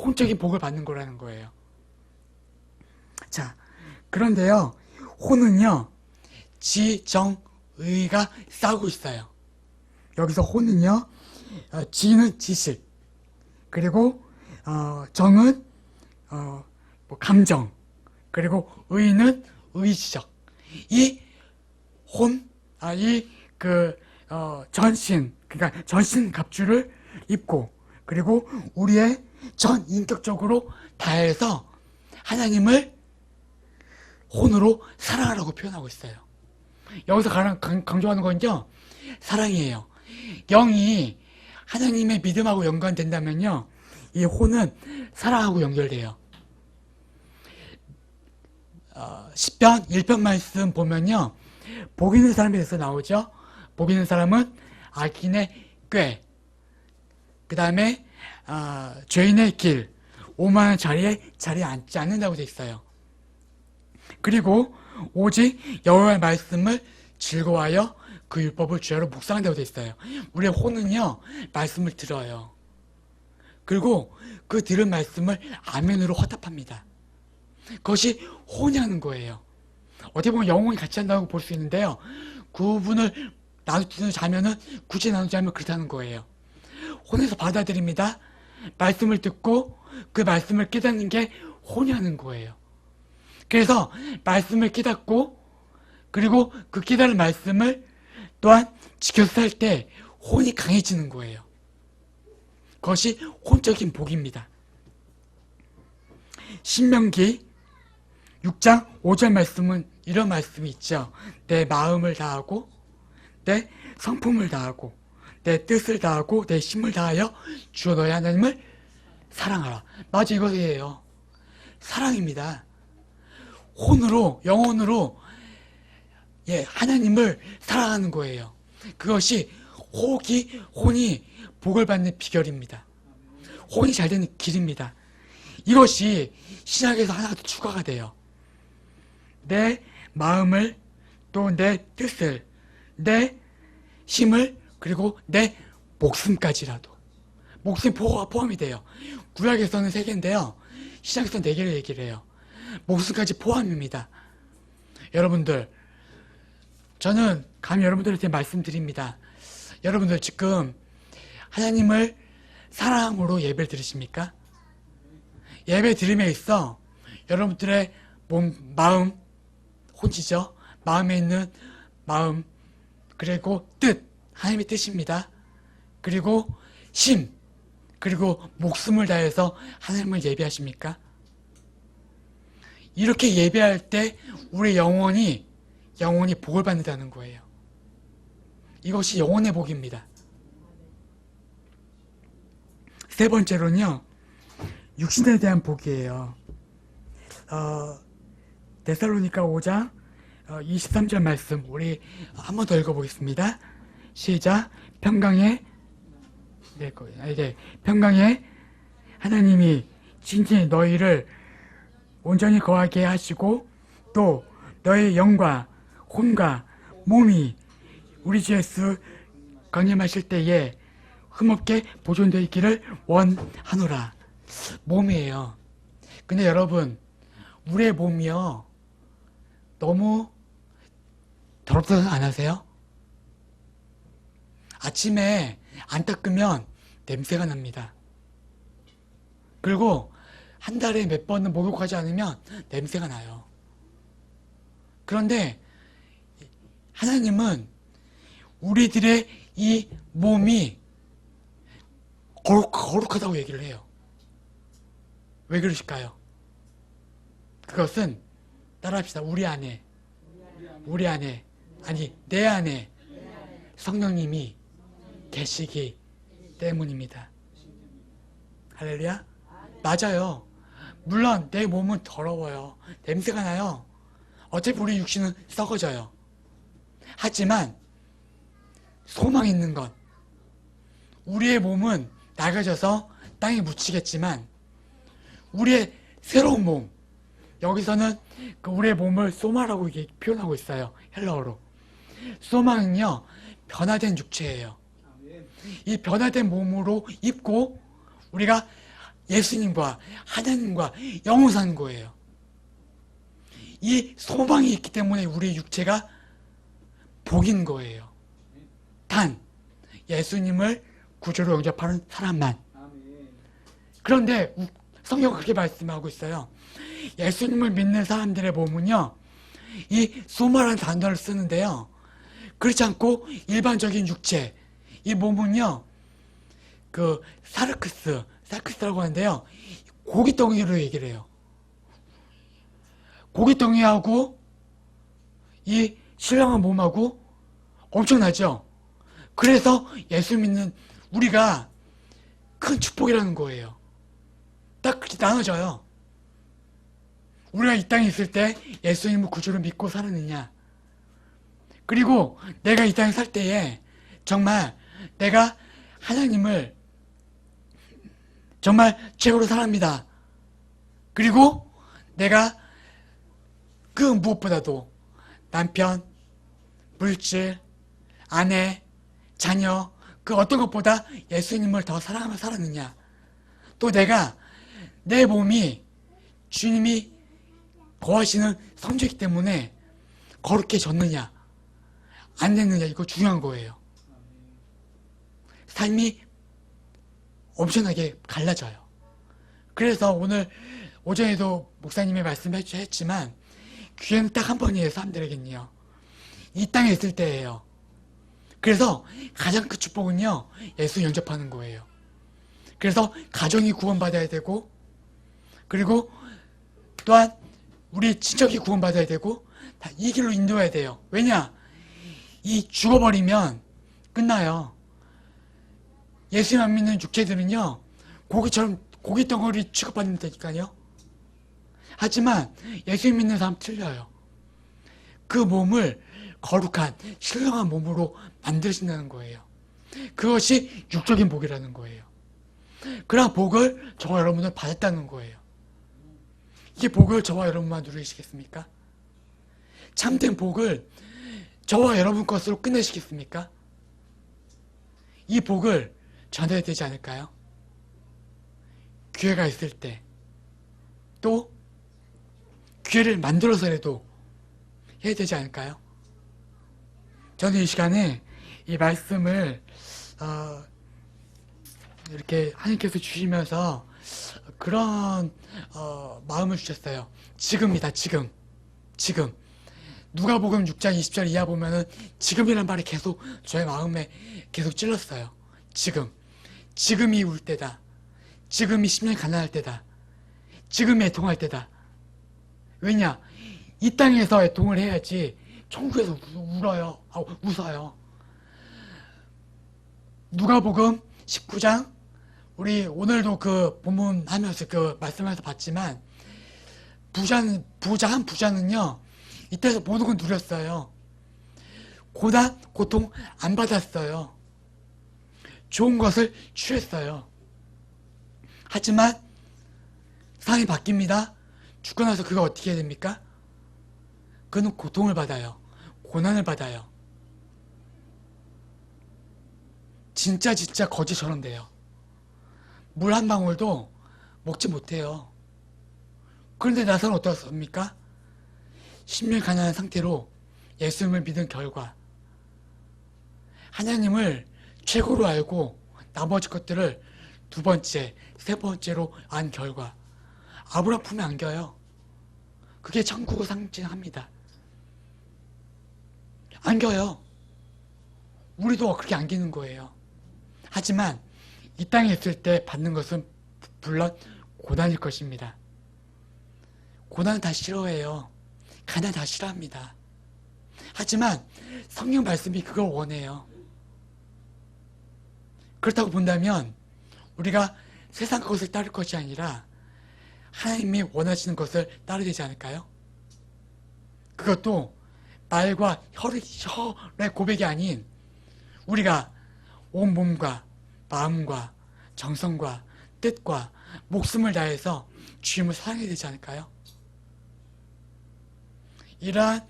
혼적인 복을 받는 거라는 거예요. 자, 그런데요, 혼은요, 지, 정, 의가 싸우고 있어요. 여기서 혼은요, 지는 지식, 그리고 정은 뭐 감정, 그리고 의는 의지적. 이 혼, 전신, 그러니까 전신 갑주를 입고, 그리고 우리의 전 인격적으로 다해서 하나님을 혼으로 사랑하라고 표현하고 있어요. 여기서 강조하는 건요, 사랑이에요. 영이 하나님의 믿음하고 연관된다면요, 이 혼은 사랑하고 연결돼요. 10편, 1편 말씀 보면요, 복 있는 사람에 대해서 나오죠. 복 있는 사람은 악인의 꾀, 그 다음에 죄인의 길, 오만한 자리에 앉지 않는다고 되어 있어요. 그리고 오직 여호와의 말씀을 즐거워하여 그 율법을 주야로 묵상한다고 되어 있어요. 우리의 혼은요, 말씀을 들어요. 그리고 그 들은 말씀을 아멘으로 화답합니다. 그것이 혼이 하는 거예요. 어떻게 보면 영혼이 같이 한다고 볼 수 있는데요, 구분을 나누자면은, 굳이 나누자면 그렇다는 거예요. 혼에서 받아들입니다. 말씀을 듣고 그 말씀을 깨닫는 게 혼이 하는 거예요. 그래서 말씀을 깨닫고, 그리고 그 깨달은 말씀을 또한 지켜서 살 때 혼이 강해지는 거예요. 그것이 혼적인 복입니다. 신명기 6장 5절 말씀은 이런 말씀이 있죠. 내 마음을 다하고 내 성품을 다하고 내 뜻을 다하고 내 힘을 다하여 주어 너의 하나님을 사랑하라. 맞아, 이거예요. 사랑입니다. 혼으로, 영혼으로 하나님을 사랑하는 거예요. 그것이 혼이 복을 받는 비결입니다. 혼이 잘 되는 길입니다. 이것이 신약에서 하나 더 추가가 돼요. 내 마음을, 또 내 뜻을, 내 힘을, 그리고 내 목숨까지라도. 목숨 포함이 돼요. 구약에서는 3개인데요, 신약에서는 4개를 얘기를 해요. 목숨까지 포함입니다. 여러분들, 저는 감히 여러분들한테 말씀드립니다. 여러분들 지금 하나님을 사랑으로 예배를 드리십니까? 예배 드림에 있어 여러분들의 마음, 혼이죠. 마음에 있는 마음, 그리고 뜻, 하나님의 뜻입니다. 그리고 힘, 그리고 목숨을 다해서 하나님을 예배하십니까? 이렇게 예배할 때 우리 영혼이 복을 받는다는 거예요. 이것이 영혼의 복입니다. 세 번째로는요, 육신에 대한 복이에요. 데살로니가 5장 23절 말씀 우리 한 번 더 읽어보겠습니다. 시작. 평강에 하나님이 진히 너희를 온전히 거하게 하시고, 또 너의 영과 혼과 몸이 우리 주 예수 강림하실 때에 흠없게 보존되어 있기를 원하노라. 몸이에요. 근데 여러분, 우리의 몸이요, 너무 더럽다고 안 하세요? 아침에 안 닦으면 냄새가 납니다. 그리고 한 달에 몇 번은 목욕하지 않으면 냄새가 나요. 그런데 하나님은 우리들의 이 몸이 거룩하다고 얘기를 해요. 왜 그러실까요? 그것은 따라합시다. 내 안에 성령님이 계시기 때문입니다. 할렐루야? 맞아요. 물론 내 몸은 더러워요. 냄새가 나요. 어차피 우리 육신은 썩어져요. 하지만 소망 있는 것, 우리의 몸은 낡아져서 땅에 묻히겠지만 우리의 새로운 몸, 여기서는 우리의 몸을 소마라고 표현하고 있어요. 헬라어로. 소마는요, 변화된 육체예요. 이 변화된 몸으로 입고 우리가 예수님과 하나님과 영원 사는 거예요. 이 소망이 있기 때문에 우리의 육체가 복인 거예요. 단 예수님을 구주로 영접하는 사람만. 그런데 성경은 그렇게 말씀하고 있어요. 예수님을 믿는 사람들의 몸은요, 이 소마라는 단어를 쓰는데요, 그렇지 않고 일반적인 육체, 이 몸은요, 그 사르크스라고 하는데요, 고깃덩이로 얘기를 해요. 고깃덩이하고 이 신령한 몸하고 엄청나죠? 그래서 예수 믿는 우리가 큰 축복이라는 거예요. 딱 그렇게 나눠져요. 우리가 이 땅에 있을 때 예수님을 구주로 믿고 살았느냐, 그리고 내가 이 땅에 살 때에 정말 내가 하나님을 정말 최고로 사랑합니다. 그리고 내가 그 무엇보다도 남편, 물질, 아내, 자녀, 그 어떤 것보다 예수님을 더 사랑하며 살았느냐, 또 내가 내 몸이 주님이 거하시는 성체이기 때문에 거룩해졌느냐 안 됐느냐, 이거 중요한 거예요. 삶이 엄청나게 갈라져요. 그래서 오늘 오전에도 목사님이 말씀했지만 기회는 딱 한 번이에요. 사람들에게는요, 이 땅에 있을 때예요. 그래서 가장 큰 축복은요, 예수 영접하는 거예요. 그래서 가정이 구원받아야 되고, 그리고 또한 우리 친척이 구원받아야 되고, 다 이 길로 인도해야 돼요. 왜냐? 이 죽어버리면 끝나요. 예수 안 믿는 육체들은요, 고기처럼 고깃덩어리 취급받는 다니까요. 하지만 예수 믿는 사람 틀려요. 그 몸을 거룩한 신령한 몸으로 만드신다는 거예요. 그것이 육적인 복이라는 거예요. 그러한 복을 저와 여러분은 받았다는 거예요. 이 복을 저와 여러분만 누리시겠습니까? 참된 복을 저와 여러분 것으로 끝내시겠습니까? 이 복을 전해야 되지 않을까요? 기회가 있을 때, 또 기회를 만들어서라도 해야 되지 않을까요? 저는 이 시간에 이 말씀을 이렇게 하나님께서 주시면서 그런 마음을 주셨어요. 지금이다, 지금. 누가복음 6장 20절 이하 보면은 지금이란 말이 계속 저의 마음에 계속 찔렀어요. 지금이 울 때다. 지금이 심령이 가난할 때다. 지금이 애통할 때다. 왜냐? 이 땅에서 애통을 해야지 천국에서 웃어요. 누가복음 19장, 우리 오늘도 그 본문 하면서 그 말씀하면서 봤지만, 한 부자는요, 이때서 모든 걸 누렸어요. 고통 안 받았어요. 좋은 것을 취했어요. 하지만 상황이 바뀝니다. 죽고 나서 그가 어떻게 해야 됩니까? 그는 고통을 받아요. 고난을 받아요. 진짜 거지처럼 돼요. 물 한 방울도 먹지 못해요. 그런데 나서는 어떻습니까? 심령이 가난한 상태로 예수님을 믿은 결과, 하나님을 최고로 알고 나머지 것들을 두 번째, 세 번째로 안 결과 아브라함 품에 안겨요. 그게 천국을 상징합니다. 안겨요. 우리도 그렇게 안기는 거예요. 하지만 이 땅에 있을 때 받는 것은 물론 고난일 것입니다. 고난은 다 싫어해요. 가난 다 싫어합니다. 하지만 성경 말씀이 그걸 원해요. 그렇다고 본다면 우리가 세상 것을 따를 것이 아니라 하나님이 원하시는 것을 따르야 되지 않을까요? 그것도 말과 혈의 고백이 아닌 우리가 온 몸과 마음과 정성과 뜻과 목숨을 다해서 주님을 사랑해야 되지 않을까요? 이러한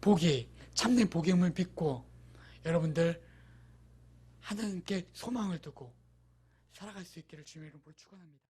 복이 참된 복임을 믿고 여러분들 하나님께 소망을 두고 살아갈 수 있기를 주님의 이름으로 축원합니다.